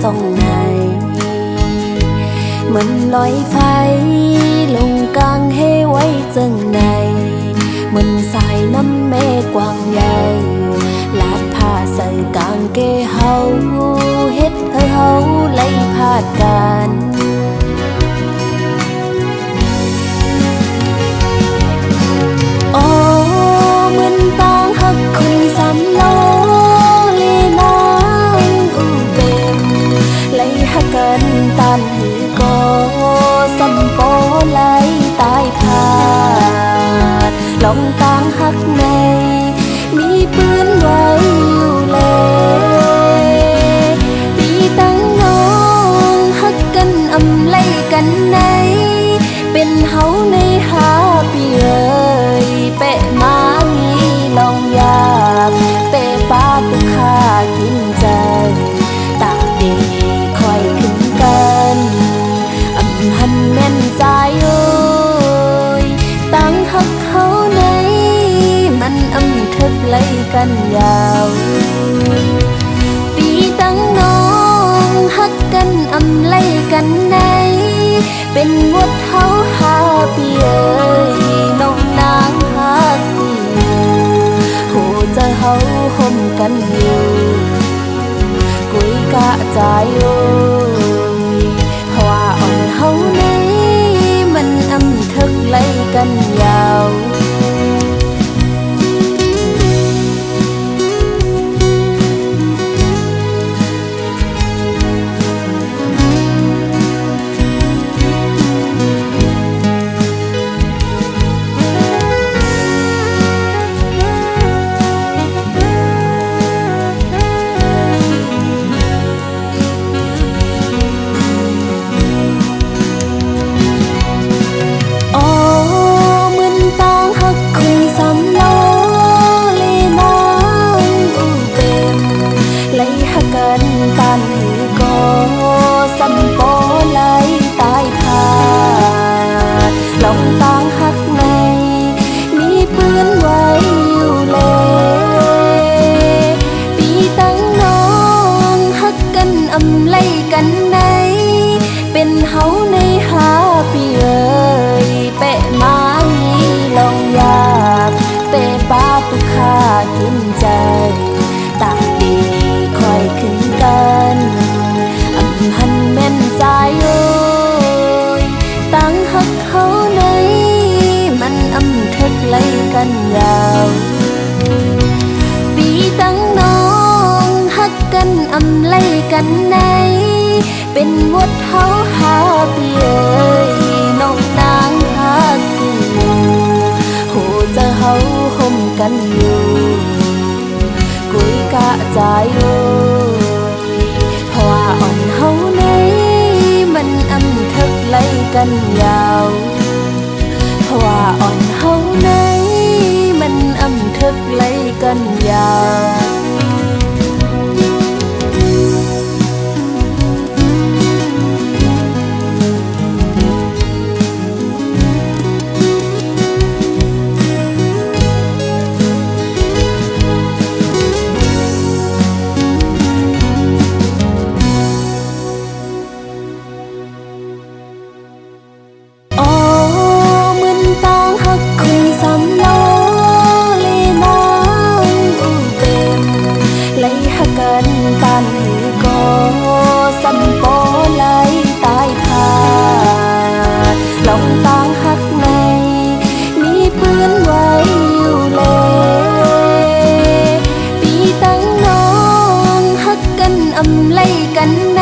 ส่องไหนเหมือนลอยไฟลงกลางเฮไว้จังในเหมือนสายน้ำแม่กว้างใหญ่ลาดผ้าใส่กางเกเฮาเฮ็ดให้เฮาไล่พาดกันโอ้เหมือนต้องหักคนสามโลลีนางอูเป็นไล่หักกันตันหือก็สัมโปไล่ตายพาดลองต่างหักในมีปืนไว้อยู่เลยปีตั้งน้องหักกันอำไล่กันในเป็นเฮาในหาปีเอ่ยเปะมามีลองอยากเปะป้าตุค่ากินใจตากดีคอยขึ้นกันอำหันแม่นใจเอ้ยตั้งหักเขาในมันอำทึกไล่กันยาวปีตั้งน้องหักกันอำไล่กันในเป็นวดเฮาหาปีเอ่ยน้องนางหักปีหูจะเฮาห่มกันอยู่กุยกะใจโอ้ยเพราะว่าอ่อนเฮาในมันอำทึกไล่กันยาวตันหือก็สัมโปไล่ตายพาดลองต่างหักในมีปืนไว้อยู่เลยปีตั้งน้องหักกันอำไล่กันในเป็นเฮาในหาปีเอ่ยเปะมามีลองอยากเปะป้าตุค่ากินใจตากดีคอยขึ้นกันอำหันแม่นใจโอ้ยตั้งหักเขาในมันอำทึกไล่กันยาวปีตั้งน้องหักกันอำไล่กันในเป็นวดเฮาหาปีเอ่ยน้องนางหักปีหูจะเฮาห่มกันอยู่กุยกะใจโอ้ยเพราะว่าอ่อนเฮาในมันอำทึกไล่กันยาวเพราะว่าอ่อนเฮาในมันอำทึกไล่กันยาวตันหือก็สัมโปไล่ตายพาดลองต่างหักในมีปืนไว้อยู่เลยปีตั้งน้องหักกันอำไล่กันใน